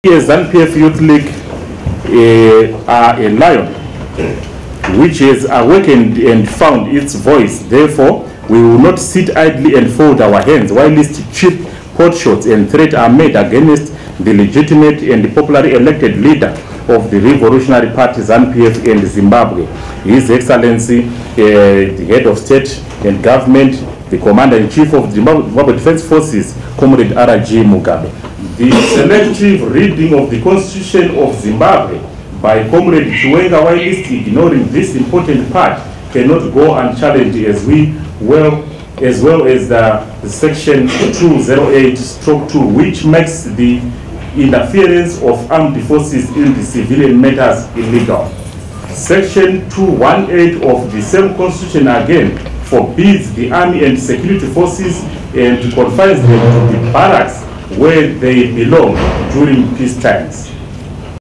ZANU-PF Youth League are a lion which has awakened and found its voice. Therefore, we will not sit idly and fold our hands whilst cheap potshots and threats are made against the legitimate and popularly elected leader of the Revolutionary Party ZANU-PF in Zimbabwe, His Excellency, the head of state and government, the Commander-in-Chief of the Zimbabwe Defense Forces, Comrade R.G. Mugabe. The selective reading of the Constitution of Zimbabwe by Comrade Chiwenga, whilst ignoring this important part, cannot go unchallenged, as well as the section 208/2, which makes the interference of armed forces in the civilian matters illegal. Section 218 of the same constitution again forbids the army and security forces and confines them to the barracks where they belong during peace times.